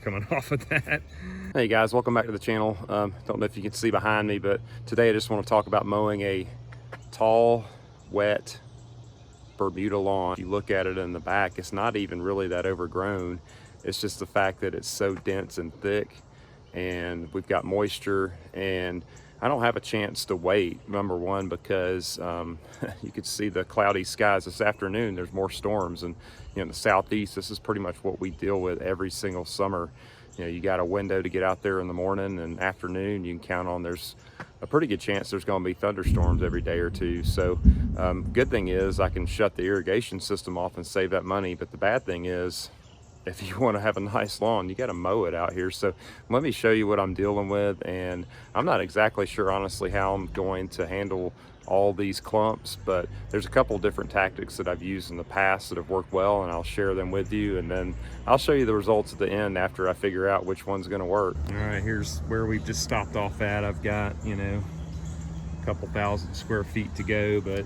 coming off of that. Hey guys, welcome back to the channel. Don't know if you can see behind me, but today I just want to talk about mowing a tall, wet Bermuda lawn. If you look at it in the back, it's not even really that overgrown. It's just the fact that it's so dense and thick, and we've got moisture, and I don't have a chance to wait, number one, because you could see the cloudy skies this afternoon. There's more storms, and in the southeast, this is pretty much what we deal with every single summer. You got a window to get out there in the morning and afternoon. You can count on there's a pretty good chance there's going to be thunderstorms every day or two. So good thing is I can shut the irrigation system off and save that money. But the bad thing is, if you want to have a nice lawn, you got to mow it out here. So let me show you what I'm dealing with. And I'm not exactly sure, honestly, how I'm going to handle all these clumps, but there's a couple different tactics that I've used in the past that have worked well, and I'll share them with you, and then I'll show you the results at the end after I figure out which one's going to work. All right, here's where we've just stopped off at. I've got, a couple thousand square feet to go, but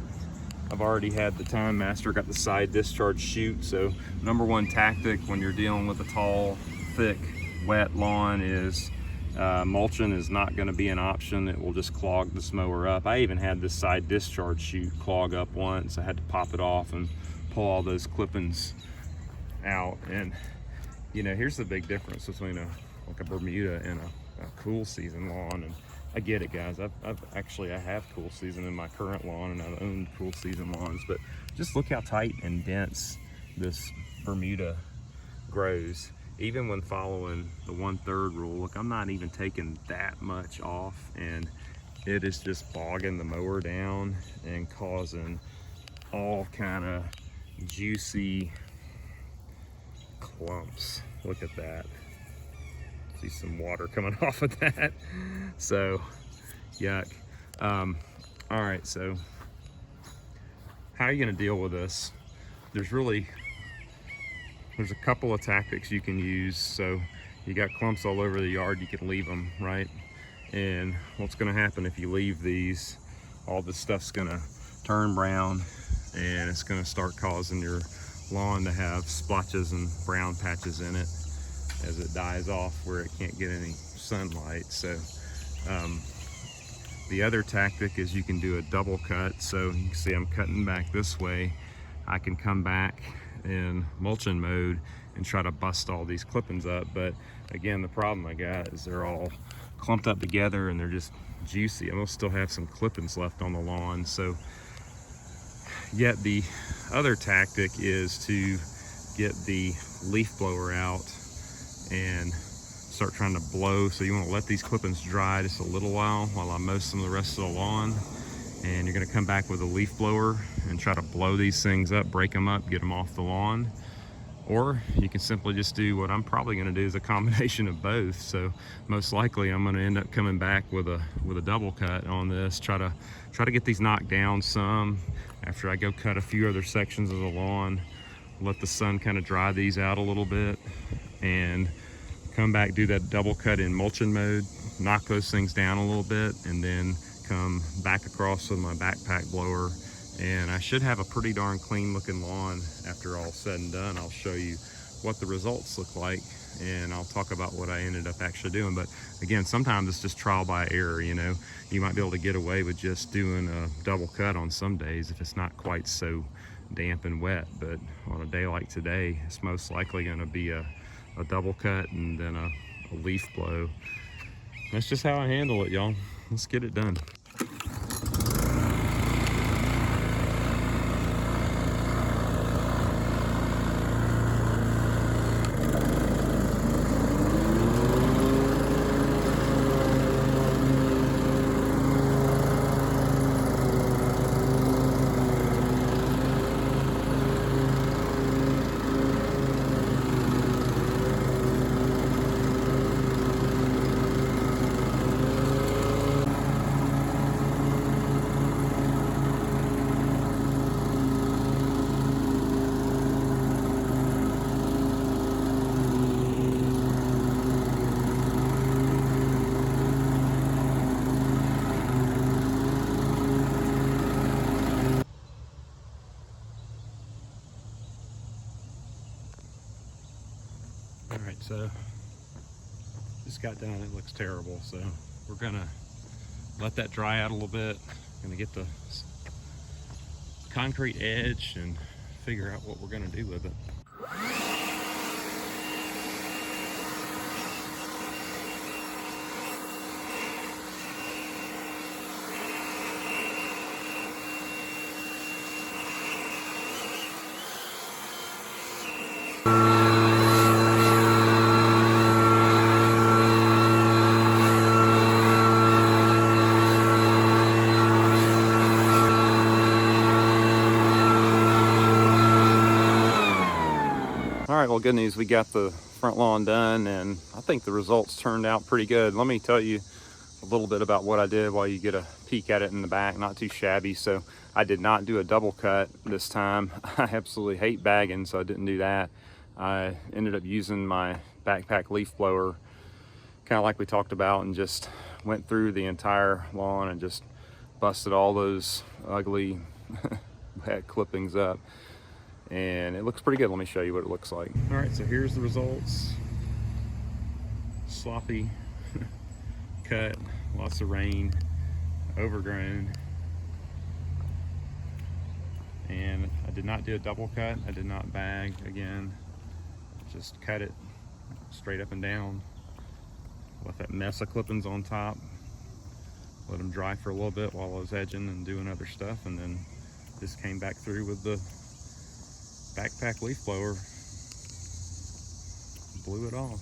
I've already had the Time Master, got the side discharge chute. So number one tactic when you're dealing with a tall, thick, wet lawn is mulching is not going to be an option. It will just clog this mower up. I even had this side discharge chute clog up once. I had to pop it off and pull all those clippings out. And here's the big difference between a Bermuda and a cool season lawn. And I get it, guys. I have cool season in my current lawn, and I've owned cool season lawns, but just look how tight and dense this Bermuda grows. Even when following the 1/3 rule, look, I'm not even taking that much off, and it is just bogging the mower down and causing all kind of juicy clumps. Look at that. See some water coming off of that. So, yuck. All right, so how are you gonna deal with this? There's a couple of tactics you can use. So you got clumps all over the yard, you can leave them, right? And what's gonna happen if you leave these, all this stuff's gonna turn brown, and it's gonna start causing your lawn to have splotches and brown patches in it as it dies off where it can't get any sunlight. So the other tactic is you can do a double cut. So you can see I'm cutting back this way. I can come back in mulching mode and try to bust all these clippings up, but again, the problem I got is they're all clumped up together and they're just juicy. I'm gonna still have some clippings left on the lawn. So yet the other tactic is to get the leaf blower out and start trying to blow. So you want to let these clippings dry just a little while I mow some of the rest of the lawn, and you're going to come back with a leaf blower and try to blow these things up, break them up, get them off the lawn. Or you can simply just do what I'm probably going to do, is a combination of both. So most likely I'm going to end up coming back with a double cut on this, try to get these knocked down some after I go cut a few other sections of the lawn, let the sun kind of dry these out a little bit, and come back, do that double cut in mulching mode, knock those things down a little bit, and then come back across with my backpack blower, and I should have a pretty darn clean looking lawn after all said and done. I'll show you what the results look like, and I'll talk about what I ended up actually doing. But again, sometimes it's just trial by error. You might be able to get away with just doing a double cut on some days if it's not quite so damp and wet, but on a day like today, it's most likely going to be a double cut and then a leaf blow. That's just how I handle it, y'all. Let's get it done. All right, so just got done. It looks terrible. So we're gonna let that dry out a little bit. Gonna get the concrete edge and figure out what we're gonna do with it. All right, well, good news. We got the front lawn done, and I think the results turned out pretty good. Let me tell you a little bit about what I did while you get a peek at it in the back. Not too shabby. So I did not do a double cut this time. I absolutely hate bagging, so I didn't do that. I ended up using my backpack leaf blower, kind of like we talked about, and just went through the entire lawn and just busted all those ugly wet clippings up. And it looks pretty good. Let me show you what it looks like. All right, so here's the results. Sloppy cut, lots of rain, overgrown. And I did not do a double cut. I did not bag again. Just cut it straight up and down. Left that mess of clippings on top. Let them dry for a little bit while I was edging and doing other stuff, and then just came back through with the backpack leaf blower, blew it off.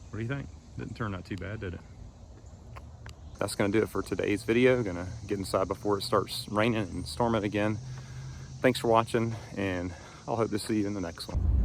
What do you think? Didn't turn out too bad, did it? That's gonna do it for today's video. Gonna get inside before it starts raining and storming again. Thanks for watching, and I'll hope to see you in the next one.